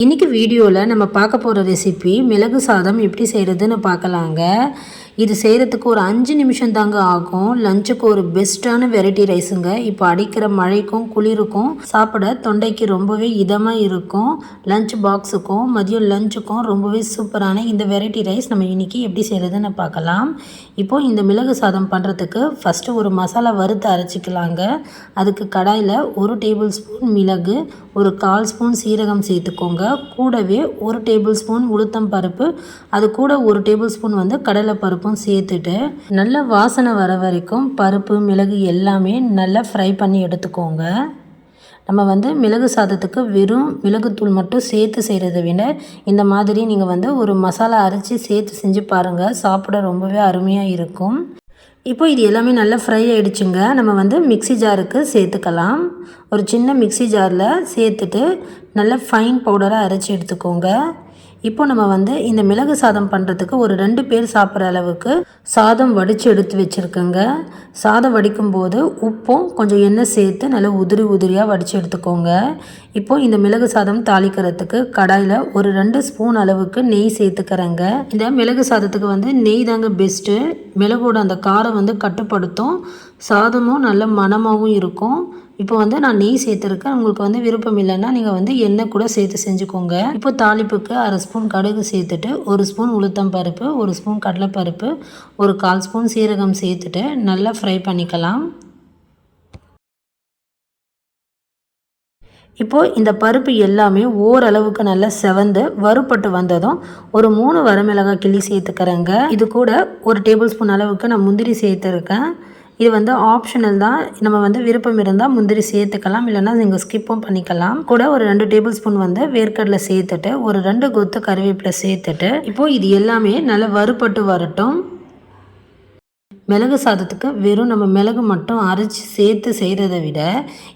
இன்றைக்கி வீடியோவில் நம்ம பார்க்க போகிற ரெசிபி மிளகு சாதம் எப்படி செய்கிறதுன்னு பார்க்கலாங்க. இது செய்கிறதுக்கு ஒரு 5 நிமிஷம் தாங்க ஆகும். லஞ்சுக்கு ஒரு பெஸ்ட்டான வெரைட்டி ரைஸுங்க. இப்போ அடிக்கிற மழைக்கும் குளிருக்கும் சாப்பிட தொண்டைக்கு ரொம்பவே இதமாக இருக்கும். லஞ்ச் பாக்ஸுக்கும் மதியம் லஞ்சுக்கும் ரொம்பவே சூப்பரான இந்த வெரைட்டி ரைஸ் நம்ம இன்றைக்கி எப்படி செய்கிறதுன்னு பார்க்கலாம். இப்போது இந்த மிளகு சாதம் பண்ணுறதுக்கு ஃபஸ்ட்டு ஒரு மசாலா வறுத்து அரைச்சிக்கலாங்க. அதுக்கு கடாயில் 1 டேபிள் ஸ்பூன் மிளகு, ஒரு 1/4 ஸ்பூன் சீரகம் சேர்த்துக்கோங்க. கூடவே 1 டேபிள் ஸ்பூன் உளுத்தம் பருப்பு, அது கூட 1 டேபிள் ஸ்பூன் கடலை பருப்பும் சேர்த்துட்டு நல்ல வாசனை வர வரைக்கும் பருப்பு மிளகு எல்லாமே நல்லா ஃப்ரை பண்ணி எடுத்துக்கோங்க. நம்ம மிளகு சாதத்துக்கு வெறும் மிளகுத்தூள் மட்டும் சேர்த்து செய்கிறத விட இந்த மாதிரி நீங்கள் ஒரு மசாலா அரைச்சி சேர்த்து செஞ்சு பாருங்கள். சாப்பிட ரொம்பவே அருமையாக இருக்கும். இப்போ இது எல்லாமே நல்லா ஃப்ரை ஆகிடுச்சுங்க. நம்ம மிக்ஸி ஜாருக்கு சேர்த்துக்கலாம். ஒரு சின்ன மிக்ஸி ஜாரில் சேர்த்துட்டு நல்லா ஃபைன் பவுடராக அரைச்சி எடுத்துக்கோங்க. இப்போ நம்ம இந்த மிளகு சாதம் பண்ணுறதுக்கு ஒரு 2 பேர் சாப்பிட்ற அளவுக்கு சாதம் வடித்து எடுத்து வச்சுருக்கேங்க. சாதம் வடிக்கும்போது உப்பும் கொஞ்சம் எண்ணெய் சேர்த்து நல்லா உதிரியாக வடித்து எடுத்துக்கோங்க. இப்போது இந்த மிளகு சாதம் தாளிக்கிறதுக்கு கடாயில் ஒரு 2 ஸ்பூன் அளவுக்கு நெய் சேர்த்துக்கிறேங்க. இந்த மிளகு சாதத்துக்கு நெய் தாங்க பெஸ்ட்டு. மிளகோட அந்த காரம் கட்டுப்படுத்தும், சாதமும் நல்ல மணமாகவும் இருக்கும். இப்போ நான் நெய் சேர்த்துருக்கேன். உங்களுக்கு விருப்பம் இல்லைன்னா நீங்கள் எண்ணெய் கூட சேர்த்து செஞ்சுக்கோங்க. இப்போ தாளிப்புக்கு 1/2 ஸ்பூன் கடுகு சேர்த்துட்டு 1 ஸ்பூன் உளுத்தம் பருப்பு, 1 ஸ்பூன் கடலைப்பருப்பு, ஒரு 1/4 ஸ்பூன் சீரகம் சேர்த்துட்டு நல்லா ஃப்ரை பண்ணிக்கலாம். இப்போது இந்த பருப்பு எல்லாமே ஓரளவுக்கு நல்லா செவந்து வறுபட்டு வந்ததும் ஒரு 3 வரமிளகாய் கிள்ளி சேர்த்துக்கிறேங்க. இது கூட 1 டேபிள் ஸ்பூன் அளவுக்கு நான் முந்திரி சேர்த்துருக்கேன். இது ஆப்ஷனல் தான். நம்ம விருப்பம் இருந்தால் முந்திரி சேர்த்துக்கலாம், இல்லைன்னா நீங்கள் ஸ்கிப்பும் பண்ணிக்கலாம். கூட ஒரு 2 டேபிள் ஸ்பூன் வேர்க்கடலை சேர்த்துட்டு ஒரு 2 கொத்து கறிவேப்பிலை சேர்த்துட்டு இப்போது இது எல்லாமே நல்லா வறுபட்டு வரட்டும். மிளகு சாதத்துக்கு வெறும் நம்ம மிளகு மட்டும் அரைச்சி சேர்த்து செய்கிறத விட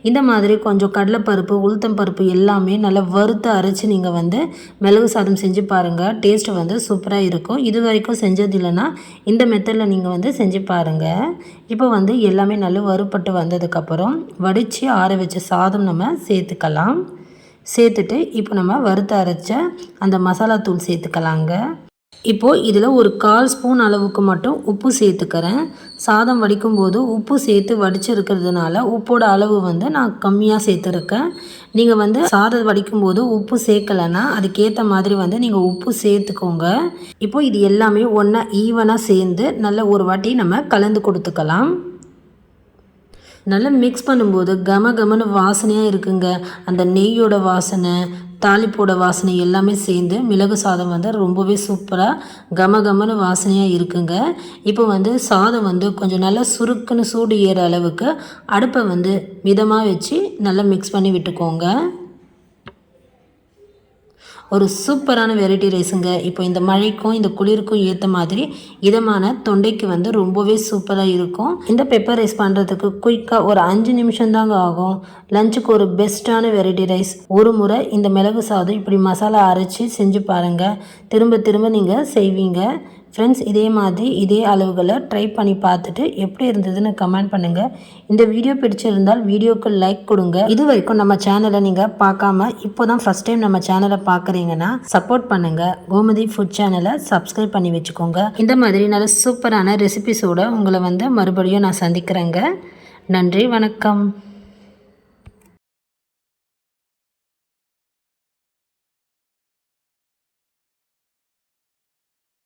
இந்த மாதிரி கொஞ்சம் கடலைப்பருப்பு உளுத்தம் பருப்பு எல்லாமே நல்லா வறுத்து அரைச்சி நீங்கள் மிளகு சாதம் செஞ்சு பாருங்கள். டேஸ்ட்டு சூப்பராக இருக்கும். இது வரைக்கும் செஞ்சது இல்லைன்னா இந்த மெத்தடில் நீங்கள் செஞ்சு பாருங்கள். இப்போ எல்லாமே நல்லா வறுபட்டு வந்ததுக்கப்புறம் வடித்து ஆற வச்ச சாதம் நம்ம சேர்த்துக்கலாம். சேர்த்துட்டு இப்போ நம்ம வறுத்து அரைச்ச அந்த மசாலா தூள் சேர்த்துக்கலாங்க. இப்போது இதில் ஒரு 1/4 ஸ்பூன் அளவுக்கு மட்டும் உப்பு சேர்த்துக்கிறேன். சாதம் வடிக்கும்போது உப்பு சேர்த்து வடிச்சிருக்கிறதுனால உப்போட அளவு நான் கம்மியாக சேர்த்துருக்கேன். நீங்கள் சாதம் வடிக்கும்போது உப்பு சேர்க்கலைன்னா அதுக்கேற்ற மாதிரி நீங்கள் உப்பு சேர்த்துக்கோங்க. இப்போது இது எல்லாமே ஒன்றா ஈவனாக சேர்ந்து நல்ல ஒரு வாட்டி நம்ம கலந்து கொடுத்துக்கலாம். நல்லா மிக்ஸ் பண்ணும்போது கமன்னு வாசனையாக இருக்குங்க. அந்த நெய்யோட வாசனை, தாளிப்போட வாசனை எல்லாமே சேர்ந்து மிளகு சாதம் ரொம்பவே சூப்பராக கமன்னு வாசனையாக இருக்குங்க. இப்போ சாதம் கொஞ்சம் நல்லா சுருக்குன்னு சூடு ஏற அளவுக்கு அடுப்பை மிதமாக வச்சு நல்லா மிக்ஸ் பண்ணி விட்டுக்கோங்க. ஒரு சூப்பரான வெரைட்டி ரைஸுங்க. இப்போ இந்த மழைக்கும் இந்த குளிருக்கும் ஏற்ற மாதிரி இதமான தொண்டைக்கு ரொம்பவே சூப்பராக இருக்கும். இந்த பெப்பர் ரைஸ் பண்ணுறதுக்கு குயிக்காக ஒரு 5 நிமிஷம் தாங்க ஆகும். லஞ்சுக்கு ஒரு பெஸ்ட்டான வெரைட்டி ரைஸ். ஒரு முறை இந்த மிளகு சாதம் இப்படி மசாலா அரைச்சி செஞ்சு பாருங்கள். திரும்ப நீங்கள் செய்வீங்க. ஃப்ரெண்ட்ஸ், இதே மாதிரி இதே அளவுகளை ட்ரை பண்ணி பார்த்துட்டு எப்படி இருந்ததுன்னு கமெண்ட் பண்ணுங்கள். இந்த வீடியோ பிடிச்சிருந்தால் வீடியோக்கு லைக் கொடுங்க. இது வரைக்கும் நம்ம சேனலை நீங்கள் பார்க்காம இப்போ தான் ஃபஸ்ட் டைம் நம்ம சேனலை பார்க்குறீங்கன்னா சப்போர்ட் பண்ணுங்கள். கோமதி ஃபுட் சேனலை சப்ஸ்கிரைப் பண்ணி வச்சுக்கோங்க. இந்த மாதிரி நல்ல சூப்பரான ரெசிபிஸோடு உங்களை மறுபடியும் நான் சந்திக்கிறேங்க. நன்றி, வணக்கம்.